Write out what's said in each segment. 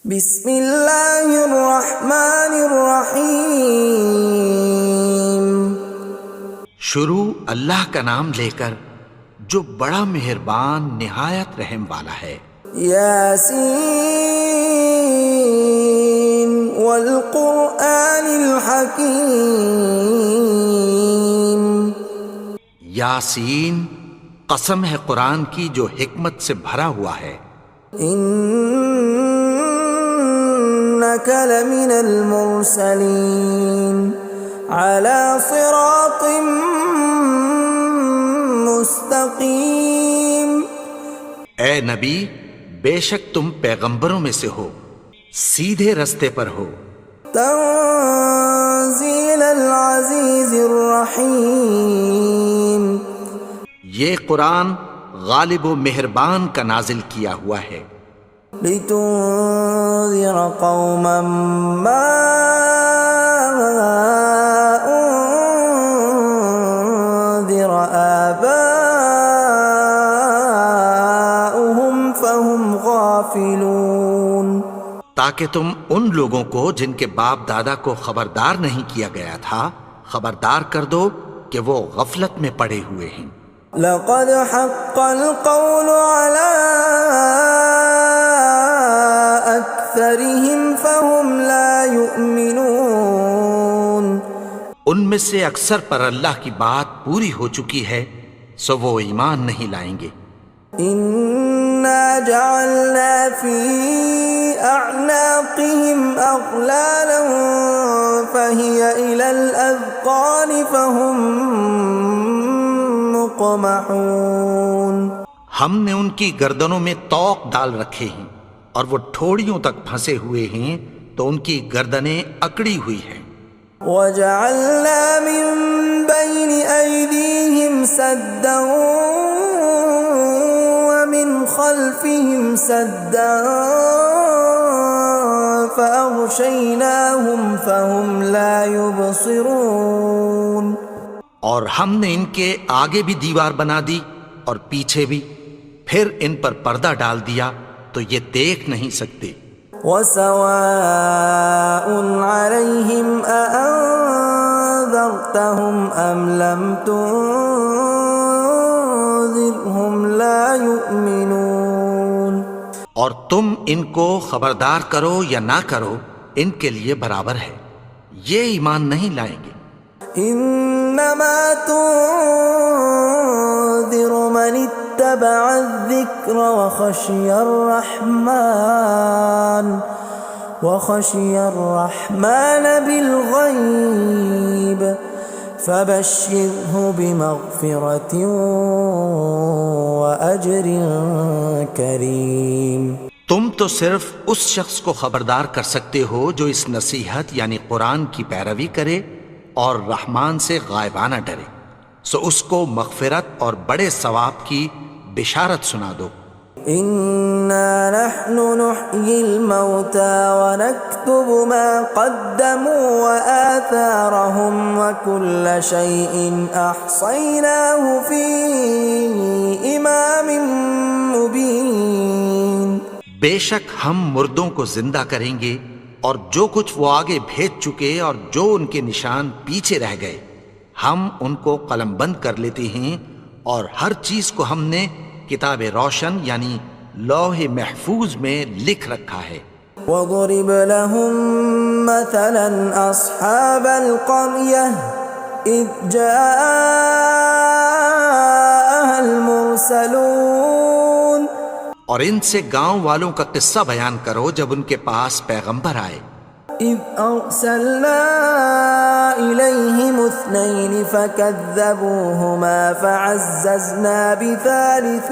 بسم اللہ الرحمن الرحیم۔ شروع اللہ کا نام لے کر جو بڑا مہربان نہایت رحم والا ہے۔ یاسین والقرآن الحکیم۔ یاسین، قسم ہے قرآن کی جو حکمت سے بھرا ہوا ہے۔ انک لمن المرسلین علی صراط مستقیم۔ اے نبی، بے شک تم پیغمبروں میں سے ہو، سیدھے رستے پر ہو۔ تنزیل العزیز الرحیم۔ یہ قرآن غالب و مہربان کا نازل کیا ہوا ہے۔ لتنذر قوما ما انذر آباؤهم فهم غافلون۔ تاکہ تم ان لوگوں کو جن کے باپ دادا کو خبردار نہیں کیا گیا تھا خبردار کر دو کہ وہ غفلت میں پڑے ہوئے ہیں۔ لقد حق القول على أكثرهم فهم لا يؤمنون۔ ان میں سے اکثر پر اللہ کی بات پوری ہو چکی ہے سو وہ ایمان نہیں لائیں گے۔ إنا جعلنا في أعناقهم أغلالا فهي إلى الأذقان فهم مقمحون۔ ہم نے ان کی گردنوں میں طوق ڈال رکھے ہیں اور وہ ٹھوڑیوں تک پھنسے ہوئے ہیں تو ان کی گردنیں اکڑی ہوئی ہیں۔ وَجَعَلْنَا مِن بَيْنِ أَيْدِيهِمْ سَدًّا وَمِنْ خَلْفِهِمْ سَدًّا فَأَغْشَيْنَاهُمْ فَهُمْ لَا يُبْصِرُونَ۔ اور ہم نے ان کے آگے بھی دیوار بنا دی اور پیچھے بھی، پھر ان پر پردہ ڈال دیا تو یہ دیکھ نہیں سکتے۔ وَسَوَاءٌ عَلَيْهِمْ أَأَنذَرْتَهُمْ أَمْ لَمْ تُنذِرْهُمْ لَا يُؤْمِنُونَ۔ اور تم ان کو خبردار کرو یا نہ کرو ان کے لیے برابر ہے، یہ ایمان نہیں لائیں گے۔ انما تنذر من اتبع الذکر وخشی الرحمن بالغیب فبشرہ بمغفرۃ واجر کریم۔ تم تو صرف اس شخص کو خبردار کر سکتے ہو جو اس نصیحت یعنی قرآن کی پیروی کرے اور رحمان سے غائبانہ ڈرے، سو اس کو مغفرت اور بڑے ثواب کی بشارت سنا دو۔ اِنَّا نَحْنُ نُحْيِي الْمَوْتَى وَنَكْتُبُ مَا قَدَّمُوا وَآثَارَهُمْ وَكُلَّ شَيْءٍ أَحْصَيْنَاهُ فِي إِمَامٍ مُبِينٍ۔ بے شک ہم مردوں کو زندہ کریں گے اور جو کچھ وہ آگے بھیج چکے اور جو ان کے نشان پیچھے رہ گئے ہم ان کو قلم بند کر لیتے ہیں، اور ہر چیز کو ہم نے کتاب روشن یعنی لوح محفوظ میں لکھ رکھا ہے۔ وَضُرِبَ لَهُم مَّثَلًا أَصْحَابَ الْقَرْيَةِ إِذْ جَاءَهَا الْمُرْسَلُونَ۔ اور ان سے گاؤں والوں کا قصہ بیان کرو جب ان کے پاس پیغمبر آئے۔ إِذْ أَرْسَلْنَا إِلَيْهِمُ اثْنَيْنِ فَكَذَّبُوهُمَا فَعَزَّزْنَا بِثَالِثٍ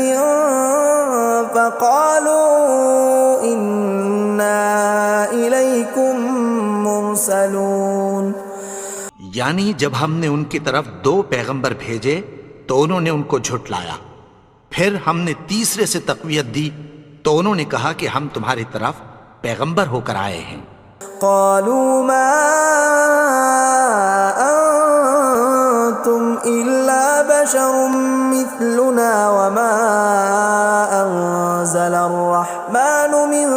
فَقَالُوا إِنَّا إِلَيْكُمْ مُرْسَلُونَ۔ یعنی جب ہم نے ان کی طرف 2 پیغمبر بھیجے تو انہوں نے ان کو جھٹلایا، پھر ہم نے تیسرے سے تقویت دی تو انہوں نے کہا کہ ہم تمہاری طرف پیغمبر ہو کر آئے ہیں۔ قالوا ما انتم الا بشر مثلنا وما انزل الرحمن من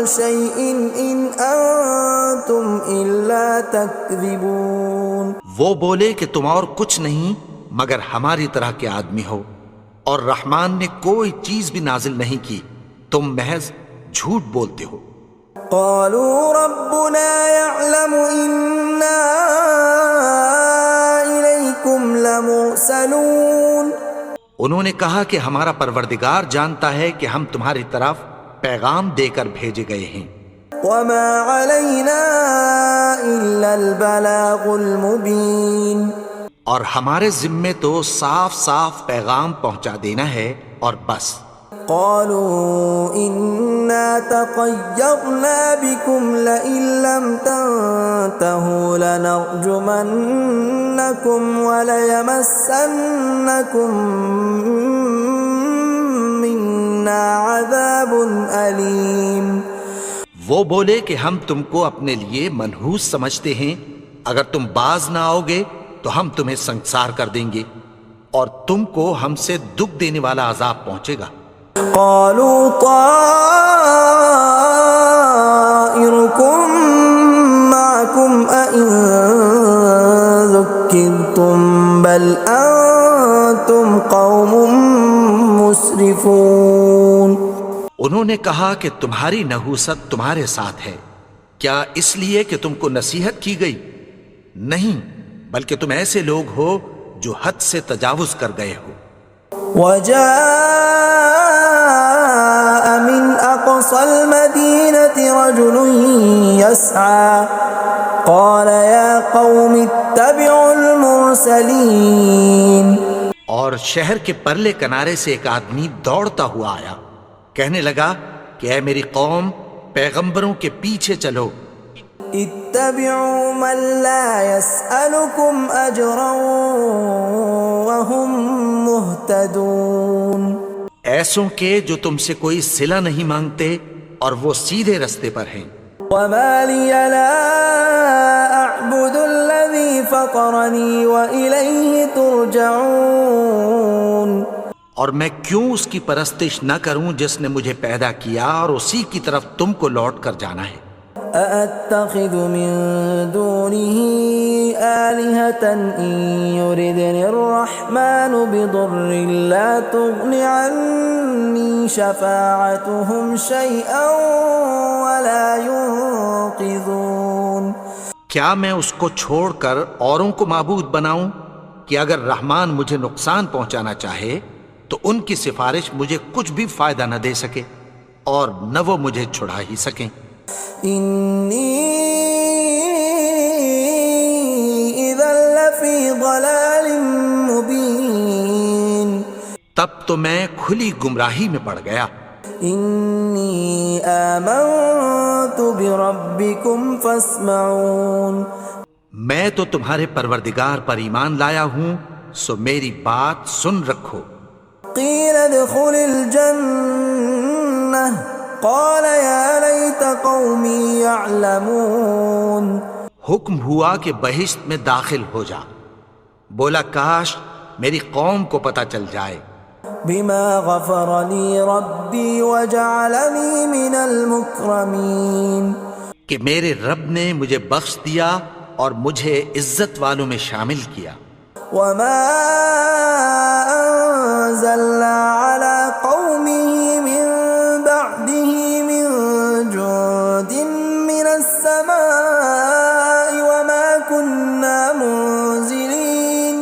شيء إن أنتم إلا تكذبون. وہ بولے کہ تم اور کچھ نہیں مگر ہماری طرح کے آدمی ہو، اور رحمان نے کوئی چیز بھی نازل نہیں کی، تم محض جھوٹ بولتے ہو. قالوا ربنا يعلم إنا إليكم لمرسلون. انہوں نے کہا کہ ہمارا پروردگار جانتا ہے کہ ہم تمہاری طرف پیغام دے کر بھیجے گئے ہیں. وما علينا إلا البلاغ المبين. اور ہمارے ذمے تو صاف صاف پیغام پہنچا دینا ہے اور بس. قالوا إنا تطيرنا بكم لئن لم تنتهوا لنرجمنكم وليمسنكم منا عذاب أليم. وہ بولے کہ ہم تم کو اپنے لیے منحوس سمجھتے ہیں، اگر تم باز نہ آؤ گے تو ہم تمہیں سنسار کر دیں گے اور تم کو ہم سے دکھ دینے والا عذاب پہنچے گا. قالوا طائركم معكم أئن ذكرتم بل أنتم قوم مسرفون. انہوں نے کہا کہ تمہاری نحوست تمہارے ساتھ ہے، کیا اس لیے کہ تم کو نصیحت کی گئی؟ نہیں، بلکہ تم ایسے لوگ ہو جو حد سے تجاوز کر گئے ہو. وجاء من أقصى المدينة رجل يسعى قال يا قوم اتبعوا المرسلين. اور شہر کے پرلے کنارے سے ایک آدمی دوڑتا ہوا آیا، کہنے لگا کہ اے میری قوم، پیغمبروں کے پیچھے چلو. اتبعوا من لا يسألكم أجرا وهم مهتدون. ایسوں کے جو تم سے کوئی صلہ نہیں مانگتے اور وہ سیدھے رستے پر ہیں. وما لي لا أعبد الذي فطرني وإليه ترجعون. اور میں کیوں اس کی پرستش نہ کروں جس نے مجھے پیدا کیا اور اسی کی طرف تم کو لوٹ کر جانا ہے. أأتخذ من دونه آلهة إن يردني الرحمن بضر لا تغن عني شفاعتهم شيئا ولا ينقذون. کیا میں اس کو چھوڑ کر اوروں کو معبود بناؤں کہ اگر رحمان مجھے نقصان پہنچانا چاہے تو ان کی سفارش مجھے کچھ بھی فائدہ نہ دے سکے اور نہ وہ مجھے چھڑا ہی سکیں. إني إذا لفي ضلال مبين. تب تو میں کھلی گمراہی میں پڑ گیا. إني آمنت بربكم فاسمعون. میں تو تمہارے پروردگار پر ایمان لایا ہوں، سو میری بات سن رکھو. قيل ادخل الجنة قال يا ليت قومي يعلمون. حکم ہوا کہ بہشت میں داخل ہو جا. بولا کاش میری قوم کو پتہ چل جائے. بما غفر لي ربي وجعلني من المكرمين. کہ میرے رب نے مجھے بخش دیا اور مجھے عزت والوں میں شامل کیا. وما أنزلنا على قومه من بعده من جند من السماء وما كنا منزلين.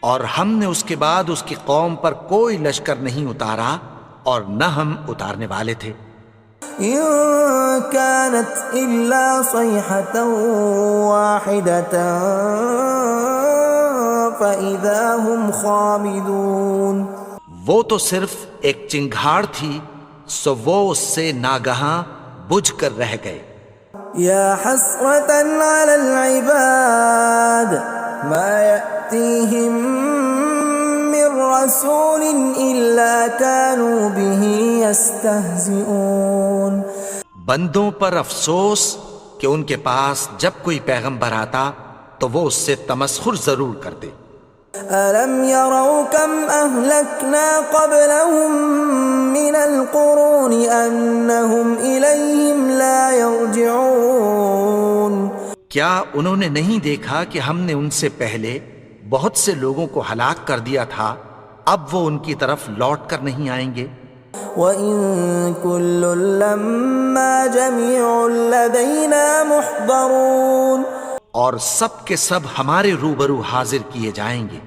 اور ہم نے اس کے بعد اس کی قوم پر کوئی لشکر نہیں اتارا اور نہ ہم اتارنے والے تھے. إن كانت إلا صيحة واحدة فإذا هم خامدون. وہ تو صرف ایک چنگھاڑ تھی، سو وہ اس سے ناگہاں بجھ کر رہ گئے. يا حسرة على العباد ما يأتيهم من رسول إلا كانوا به يستهزئون. بندوں پر افسوس کہ ان کے پاس جب کوئی پیغمبر آتا تو وہ اس سے تمسخر ضرور کرتے. ألم يروا كم أهلكنا قبلهم من القرون أنهم إليهم لا يرجعون کیا انہوں نے نہیں دیکھا کہ ہم نے ان سے پہلے بہت سے لوگوں کو ہلاک کر دیا تھا، اب وہ ان کی طرف لوٹ کر نہیں آئیں گے؟ وَإِن كُلٌّ لَّمَّا جَمِيعٌ لَّدَيْنَا مُحْضَرُونَ اور سب کے سب ہمارے روبرو حاضر کیے جائیں گے۔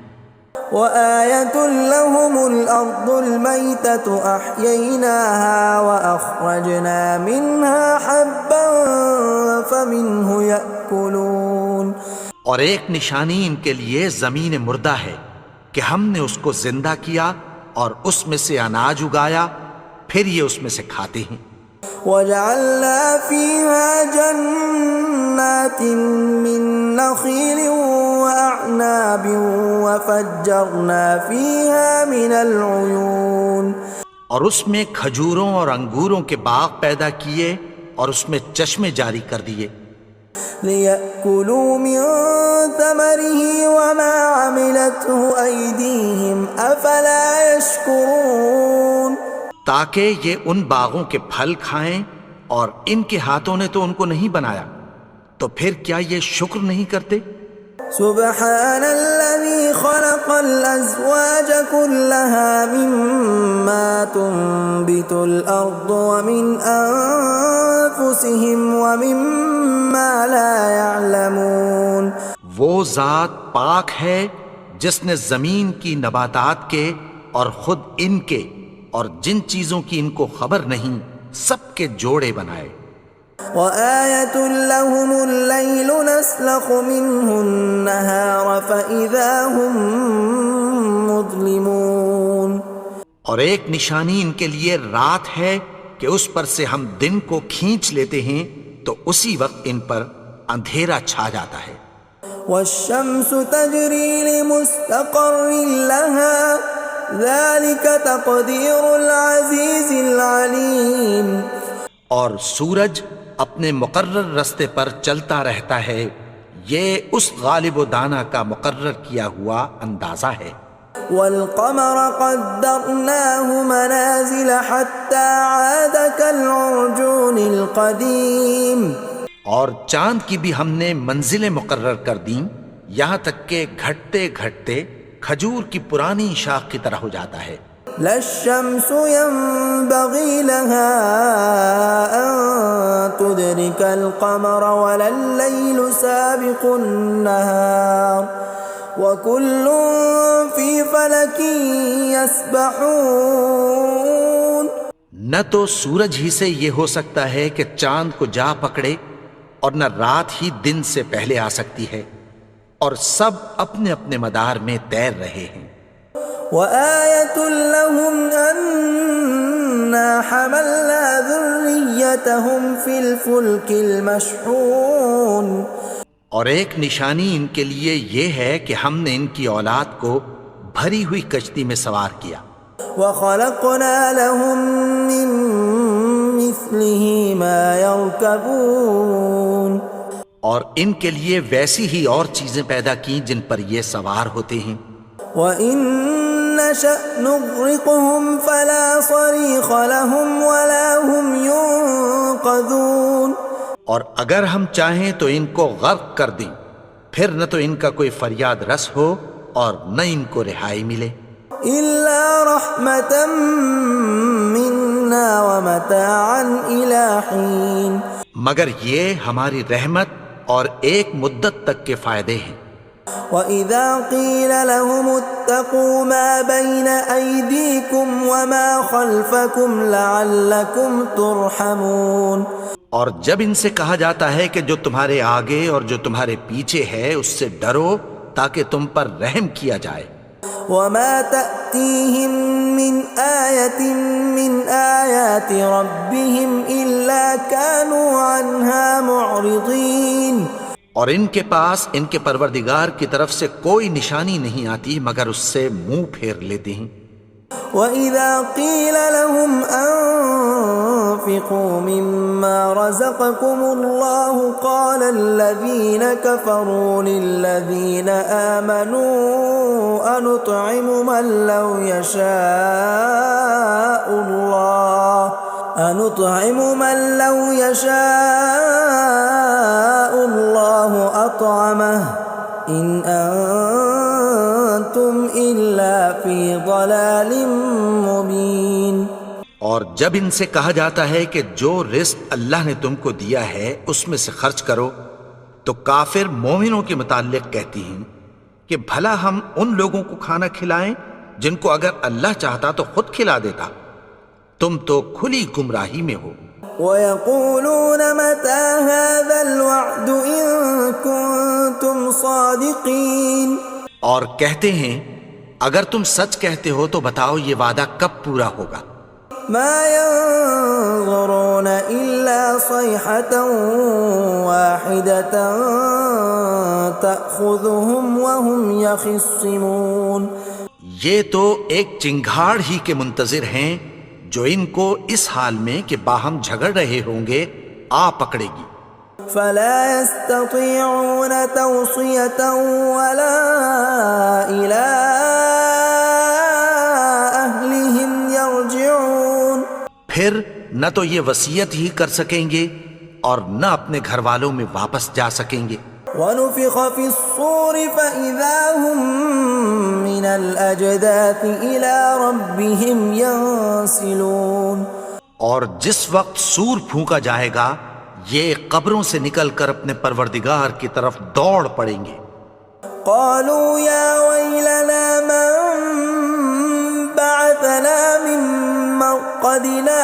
وَآيَةٌ لَّهُمُ الْأَرْضُ الْمَيْتَةُ أَحْيَيْنَاهَا وَأَخْرَجْنَا مِنْهَا حَبًّا فَمِنْهُ يَأْكُلُونَ اور ایک نشانی ان کے لیے زمین مردہ ہے کہ ہم نے اس کو زندہ کیا اور اس میں سے اناج اگایا، پھر یہ اس میں سے کھاتے ہیں۔ وَجَعَلْنَا فِيهَا جَنَّاتٍ مِّن نَّخِيلٍ وَأَعْنَابٍ وَفَجَّرْنَا فِيهَا مِنَ الْعُيُونِ اور اس میں کھجوروں اور انگوروں کے باغ پیدا کیے اور اس میں چشمے جاری کر دیے، لِيَأْكُلُوا مِن ثَمَرِهِ وَمَا عَمِلَتْهُ أَيْدِيهِمْ أَفَلَا يَشْكُرُونَ تاکہ یہ ان باغوں کے پھل کھائیں، اور ان کے ہاتھوں نے تو ان کو نہیں بنایا، تو پھر کیا یہ شکر نہیں کرتے؟ سبحان الذي خلق الأزواج كلها مما تنبت الأرض ومن أنفسهم ومما لا يعلمون وہ ذات پاک ہے جس نے زمین کی نباتات کے اور خود ان کے اور جن چیزوں کی ان کو خبر نہیں سب کے جوڑے بنائے۔ وَآيَةٌ لَّهُمُ اللَّيْلُ نَسْلَخُ مِنْهُ النَّهَارَ فَإِذَا هُم مُظْلِمُونَ اور ایک نشانی ان کے لیے رات ہے کہ اس پر سے ہم دن کو کھینچ لیتے ہیں تو اسی وقت ان پر اندھیرا چھا جاتا ہے۔ وَالشَّمْسُ تَجْرِي لِمُسْتَقَرٍّ لَّهَا ذَلِكَ تَقْدِيرُ الْعَزِيزِ الْعَلِيمِ اور سورج اپنے مقرر رستے پر چلتا رہتا ہے، یہ اس غالب و دانا کا مقرر کیا ہوا اندازہ ہے۔ وَالْقَمَرَ قَدَّرْنَاهُ مَنَازِلَ حَتَّى عَادَ كَالْعُرْجُونِ الْقَدِيمِ اور چاند کی بھی ہم نے منزلیں مقرر کر دیں، یہاں تک کہ گھٹتے گھٹتے کھجور کی پرانی شاخ کی طرح ہو جاتا ہے۔ لا الشمس ينبغي لها أن تدرك القمر ولا الليل سابق النهار وكل في فلك يسبحون نہ تو سورج ہی سے یہ ہو سکتا ہے کہ چاند کو جا پکڑے، اور نہ رات ہی دن سے پہلے آ سکتی ہے، اور سب اپنے اپنے مدار میں تیر رہے ہیں۔ وَآيَةٌ لَّهُمْ أَنَّا حَمَلْنَا ذُرِّيَّتَهُمْ فِي الْفُلْكِ الْمَشْحُونِ اور ایک نشانی ان کے لیے یہ ہے کہ ہم نے ان کی اولاد کو بھری ہوئی کشتی میں سوار کیا۔ وَخَلَقْنَا لَهُم مِّن مِّثْلِهِ مَا يَرْكَبُونَ اور ان کے لیے ویسی ہی اور چیزیں پیدا کی جن پر یہ سوار ہوتے ہیں۔ وَإِن نَّشَأْ نُغْرِقْهُمْ فَلَا صَرِيخَ لَهُمْ وَلَا هُمْ يُنقَذُونَ اور اگر ہم چاہیں تو ان کو غرق کر دیں، پھر نہ تو ان کا کوئی فریاد رس ہو اور نہ ان کو رہائی ملے۔ إِلَّا رَحْمَةً مِّنَّا وَمَتَاعًا إِلَىٰ حِينٍ مگر یہ ہماری رحمت اور ایک مدت تک کے فائدے ہیں۔ وَإِذَا قِيلَ لَهُمُ اتَّقُوا مَا بَيْنَ أَيْدِيكُمْ وَمَا خَلْفَكُمْ لَعَلَّكُمْ تُرْحَمُونَ اور جب ان سے کہا جاتا ہے کہ جو تمہارے آگے اور جو تمہارے پیچھے ہے اس سے ڈرو تاکہ تم پر رحم کیا جائے۔ وَمَا تَأْتِيهِم مِّنْ آيَةٍ مِّنْ آيَاتِ رَبِّهِمْ إِلَّا كَانُوا عَنْهَا مُعْرِضِينَ اور ان کے پاس ان کے پروردگار کی طرف سے کوئی نشانی نہیں آتی مگر اس سے منہ پھیر لیتے ہیں۔ وَإِذَا قِيلَ لَهُمْ أَنفِقُوا مِمَّا رَزَقَكُمُ اللَّهُ قَالَ الَّذِينَ كَفَرُوا لِلَّذِينَ آمَنُوا أَنُطْعِمُ مَن لَّوْ يَشَاءُ اللَّهُ أَطْعَمَهُ إِنْ أَنتُمْ إِلَّا فِي ضَلَالٍ مُبِينٍ۔ اور جب ان سے کہا جاتا ہے کہ جو رزق اللہ نے تم کو دیا ہے اس میں سے خرچ کرو، تو کافر مومنوں کے متعلق کہتی ہیں کہ بھلا ہم ان لوگوں کو کھانا کھلائیں جن کو اگر اللہ چاہتا تو خود کھلا دیتا، تم تو کھلی گمراہی میں ہو۔ وَيَقُولُونَ مَتَى هَذَا الْوَعْدُ إِن كُنتُمْ صَادِقِينَ، اور کہتے ہیں اگر تم سچ کہتے ہو تو بتاؤ یہ وعدہ کب پورا ہوگا۔ مَا يَنظُرُونَ إِلَّا صَيْحَةً وَاحِدَةً تَأْخُذُهُمْ وَهُمْ يَخِصِّمُونَ، یہ تو ایک چنگھاڑ ہی کے منتظر ہیں جو ان کو اس حال میں کہ باہم جھگڑ رہے ہوں گے آ پکڑے گی۔ فَلَا يَسْتَطِيعُونَ تَوْصِيَةً وَلَا إِلَىٰ أَهْلِهِمْ يَرْجِعُونَ، پھر نہ تو یہ وصیت ہی کر سکیں گے اور نہ اپنے گھر والوں میں واپس جا سکیں گے۔ وَنُفِخَ فِي الصُّورِ فَإِذَا هُم مِّنَ الْأَجْدَاثِ إِلَىٰ رَبِّهِمْ يَنسِلُونَ، اور جس وقت سور پھونکا جائے گا یہ قبروں سے نکل کر اپنے پروردگار کی طرف دوڑ پڑیں گے۔ قَالُوا يَا وَيْلَنَا مَن بَعَثَنَا مِن مَّرْقَدِنَا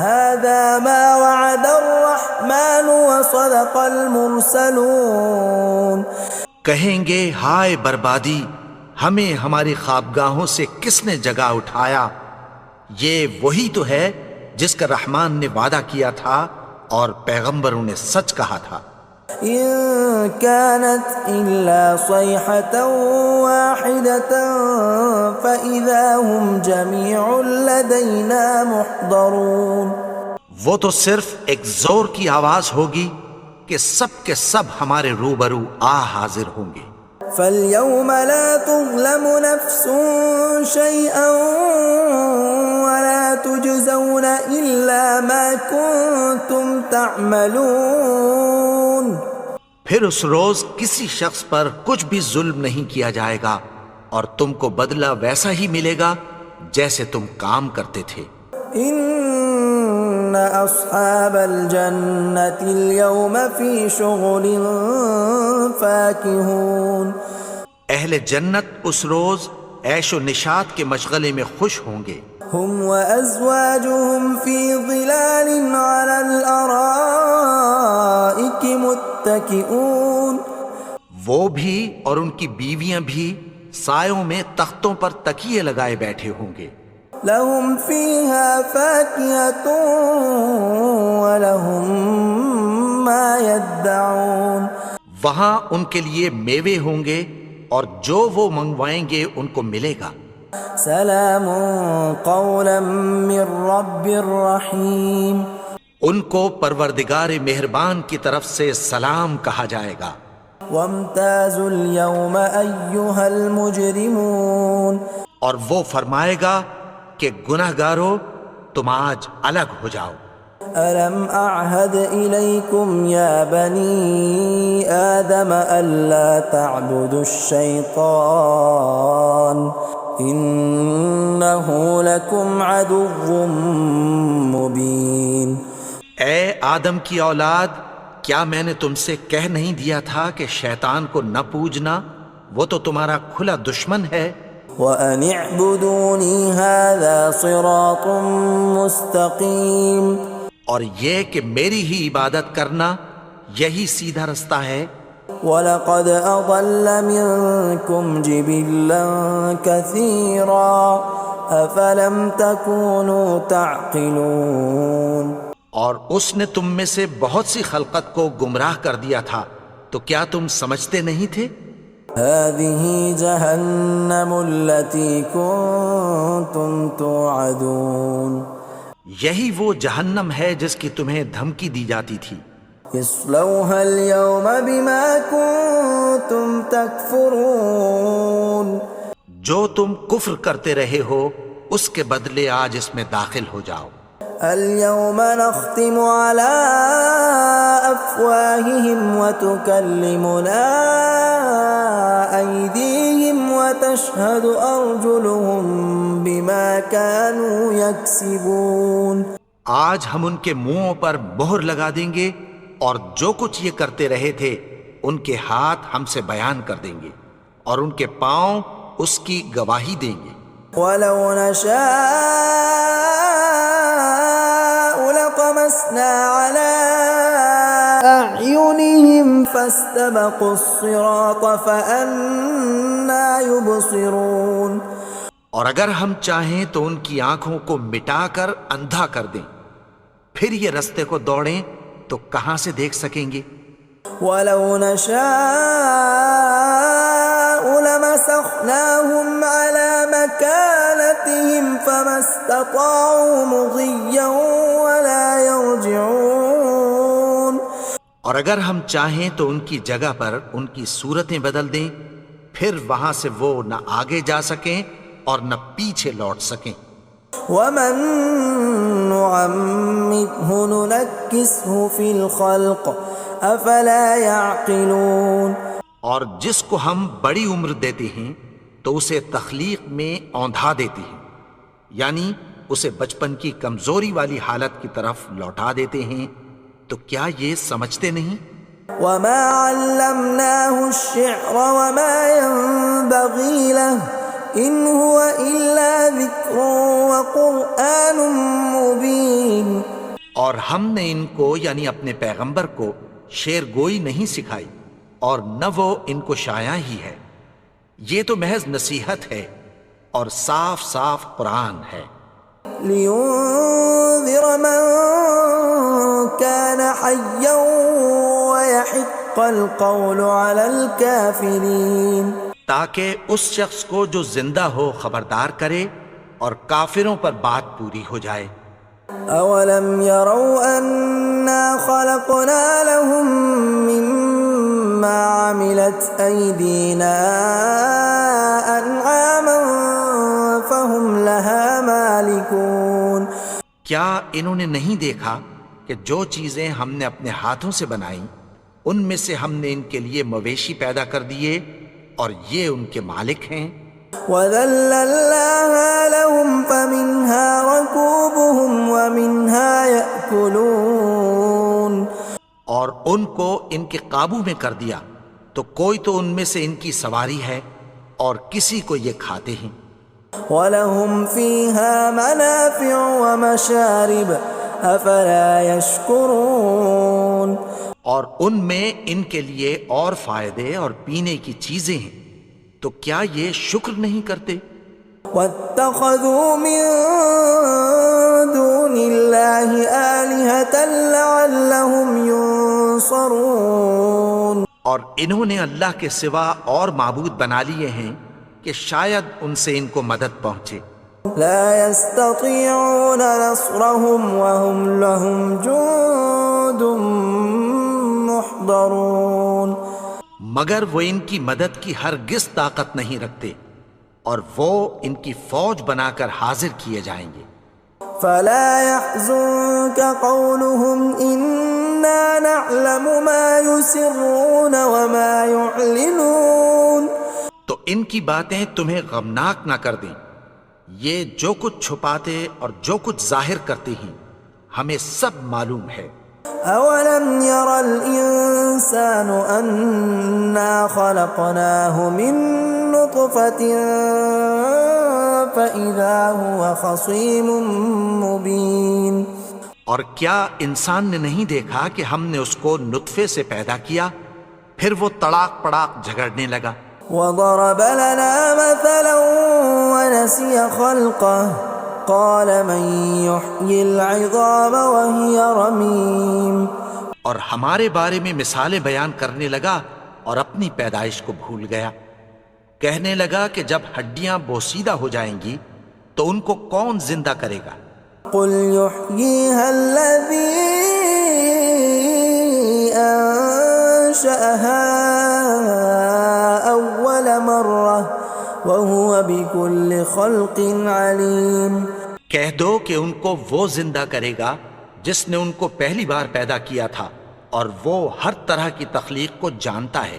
هَٰذَا مَا وَعَدَ الرَّحْمَٰنُ وَصَدَقَ الْمُرْسَلُونَ، کہیں گے ہائے بربادی، ہمیں ہماری خوابگاہوں سے کس نے جگا اٹھایا، یہ وہی تو ہے جس کا رحمان نے وعدہ کیا تھا اور پیغمبروں نے سچ کہا تھا۔ إِن كَانَتْ إِلَّا صَيْحَةً وَاحِدَةً فَإِذَا هُمْ جَمِيعٌ لَدَيْنَا مُحْضَرُونَ، وہ تو صرف ایک زور کی آواز ہوگی کہ سب کے سب ہمارے روبرو آ حاضر ہوں گے۔ فَالْيَوْمَ لَا تُظْلَمُ نَفْسٌ شَيْئًا وَلَا تُجْزَوْنَ إِلَّا مَا كُنتُمْ تَعْمَلُونَ، پھر اس روز کسی شخص پر کچھ بھی ظلم نہیں کیا جائے گا اور تم کو بدلہ ویسا ہی ملے گا جیسے تم کام کرتے تھے۔ إِنَّ أَصْحَابَ الْجَنَّةِ الْيَوْمَ فِي شُغُلٍ فَاكِهُونَ، اہل جنت اس روز عیش و نشاط کے مشغلے میں خوش ہوں گے۔ هُمْ وَأَزْوَاجُهُمْ فِي ظِلَالٍ عَلَى الْأَرَائِكِ مُتَّكِئُونَ، وہ بھی اور ان کی بیویاں بھی سایوں میں تختوں پر تکیے لگائے بیٹھے ہوں گے۔ لَهُمْ فِيهَا فَاكِهَةٌ وَلَهُمْ مَا يَدَّعُونَ، وہاں ان کے لیے میوے ہوں گے اور جو وہ منگوائیں گے ان کو ملے گا۔ سلام قولا من رب الرحیم، ان کو پروردگار مہربان کی طرف سے سلام کہا جائے گا۔ وامتازوا اليوم ایھا المجرمون، اور وہ فرمائے گا کہ گنہگارو تم آج الگ ہو جاؤ۔ ألم أعهد إليكم يا بني آدم ألا تعبدوا الشيطان إنه لكم عدو مبين۔ اے آدم کی اولاد، کیا میں نے تم سے کہہ نہیں دیا تھا کہ شیطان کو نہ پوجنا، وہ تو تمہارا کھلا دشمن ہے۔ وَأَنِ اعْبُدُونِي هَذَا صِرَاطٌ مُسْتَقِيمٌ، اور یہ کہ میری ہی عبادت کرنا یہی سیدھا رستہ ہے۔ وَلَقَدْ أَضَلَّ مِنكُمْ جِبِلًّا كَثِيرًا أَفَلَمْ تَكُونُوا تَعْقِلُونَ، اور اس نے تم میں سے بہت سی خلقت کو گمراہ کر دیا تھا، تو کیا تم سمجھتے نہیں تھے؟ هذه جهنم التي كنتم توعدون یہی وہ جہنم ہے جس کی تمہیں دھمکی دی جاتی تھی. اصلوها اليوم بما كنتم تكفرون جو تم کفر کرتے رہے ہو اس کے بدلے آج اس میں داخل ہو جاؤ. اليوم نختم على أفواههم وتكلمنا أيديهم وتشهد أرجلهم بما كانوا يكسبون. آج ہم ان کے منہوں پر مہر لگا دیں گے اور جو کچھ یہ کرتے رہے تھے ان کے ہاتھ ہم سے بیان کر دیں گے اور ان کے پاؤں اس کی گواہی دیں گے. ولو نشاء لطمسنا على أعينهم فاستبقوا الصراط فأنى يبصرون. اور اگر ہم چاہیں تو ان کی آنکھوں کو مٹا کر اندھا کر دیں، پھر یہ رستے کو دوڑیں تو کہاں سے دیکھ سکیں گے. ولو نشاء لمسخناهم على مكانتهم فما استطاعوا مضيا ولا يرجعون. اور اگر ہم چاہیں تو ان کی جگہ پر ان کی صورتیں بدل دیں، پھر وہاں سے وہ نہ آگے جا سکیں اور نہ پیچھے لوٹ سکیں. ومن نعمره ننكسه في الخلق افلا يعقلون. اور جس کو ہم بڑی عمر دیتے ہیں تو اسے تخلیق میں اوندھا دیتے ہیں، یعنی اسے بچپن کی کمزوری والی حالت کی طرف لوٹا دیتے ہیں. تو کیا یہ سمجھتے نہیں؟ وما علمناه الشعر وما ينبغي له ان هو الا ذکر وقرآن مبین. اور ہم نے ان کو یعنی اپنے پیغمبر کو شعر گوئی نہیں سکھائی اور نہ وہ ان کو شایع ہی ہے، یہ تو محض نصیحت ہے اور صاف صاف قرآن ہے. لینذر من كان حیا ويحق القول على الكافرین. تاکہ اس شخص کو جو زندہ ہو خبردار کرے اور کافروں پر بات پوری ہو جائے. اولم يروا انا خلقنا لهم مما عملت ايدينا انعاما فهم لها مالكون. کیا انہوں نے نہیں دیکھا کہ جو چیزیں ہم نے اپنے ہاتھوں سے بنائیں ان میں سے ہم نے ان کے لیے مویشی پیدا کر دیے اور یہ ان کے مالک ہیں. وَذَلَّلْنَاهَا لَهُمْ فَمِنْهَا رَكُوبُهُمْ وَمِنْهَا يَأْكُلُونَ. اور ان کو ان کے قابو میں کر دیا تو کوئی تو ان میں سے ان کی سواری ہے اور کسی کو یہ کھاتے ہیں. وَلَهُمْ فِيهَا مَنَافِعُ وَمَشَارِبُ أَفَلَا يَشْكُرُونَ. اور ان میں ان کے لیے اور فائدے اور پینے کی چیزیں ہیں، تو کیا یہ شکر نہیں کرتے؟ وَاتَّخَذُوا مِن دُونِ اللَّهِ آلِهَةً لَعَلَّهُمْ يُنصَرُونَ. اور انہوں نے اللہ کے سوا اور معبود بنا لیے ہیں کہ شاید ان سے ان کو مدد پہنچے. لا يستطيعون نصرهم وهم لهم جند محضرون. مگر وہ ان کی مدد کی ہرگز طاقت نہیں رکھتے اور وہ ان کی فوج بنا کر حاضر کیے جائیں گے. فلا يحزنك قولهم إنا نعلم ما يسرون وما يعلنون. تو ان کی باتیں تمہیں غمناک نہ کر دیں، یہ جو کچھ چھپاتے اور جو کچھ ظاہر کرتے ہیں ہمیں سب معلوم ہے. اولم ير الانسان انا خلقناه من نطفة فاذا هو خصيم مبين. اور کیا انسان نے نہیں دیکھا کہ ہم نے اس کو نطفے سے پیدا کیا پھر وہ تڑاک پڑاک جھگڑنے لگا. وضرب لنا مثلا ونسي خلقه قال من يحيي العظام وهي رميم. اور ہمارے بارے میں مثالیں بیان کرنے لگا اور اپنی پیدائش کو بھول گیا. کہنے لگا کہ جب ہڈیاں بوسیدہ ہو جائیں گی تو ان کو کون زندہ کرے گا؟ قل يحييها الذي أنشأها أول مرة وهو بكل خلق عليم۔ کہہ دو کہ ان کو وہ زندہ کرے گا جس نے ان کو پہلی بار پیدا کیا تھا اور وہ ہر طرح کی تخلیق کو جانتا ہے۔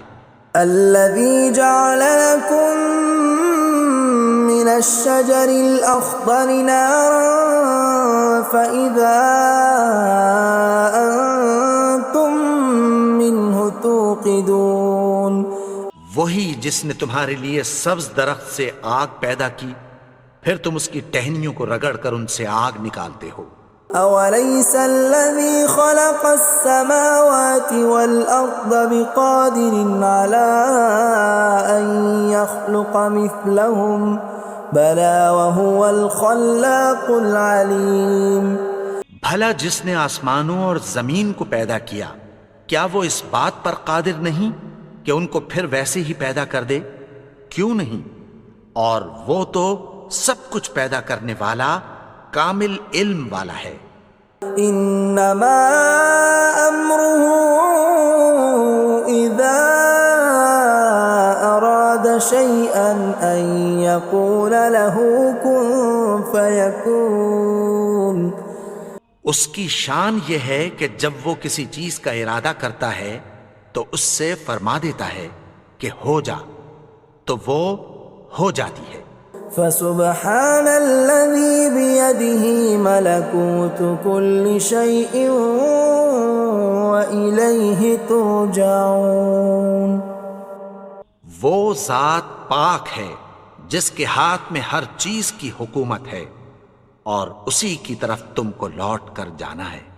الذي جعل لكم من الشجر الأخضر نارا فإذا أنتم منه توقدون۔ وہی جس نے تمہارے لیے سبز درخت سے آگ پیدا کی، پھر تم اس کی ٹہنیوں کو رگڑ کر ان سے آگ نکالتے ہو۔ أوليس الذي خلق السماوات والأرض بقادر على أن يخلق مثلهم بلى وهو الخلاق العليم۔ بھلا جس نے آسمانوں اور زمین کو پیدا کیا، کیا وہ اس بات پر قادر نہیں کہ ان کو پھر ویسے ہی پیدا کر دے؟ کیوں نہیں؟ اور وہ تو سب کچھ پیدا کرنے والا، کامل علم والا ہے۔ انما امره اذا اراد شيئا ان يقول له كن فيكون۔ اس کی شان یہ ہے کہ جب وہ کسی چیز کا ارادہ کرتا ہے تو اس سے فرما دیتا ہے کہ ہو جا، تو وہ ہو جاتی ہے۔ فسبحان الذي بيده ملكوت كل شيء وإليه ترجعون۔ وہ ذات پاک ہے جس کے ہاتھ میں ہر چیز کی حکومت ہے اور اسی کی طرف تم کو لوٹ کر جانا ہے۔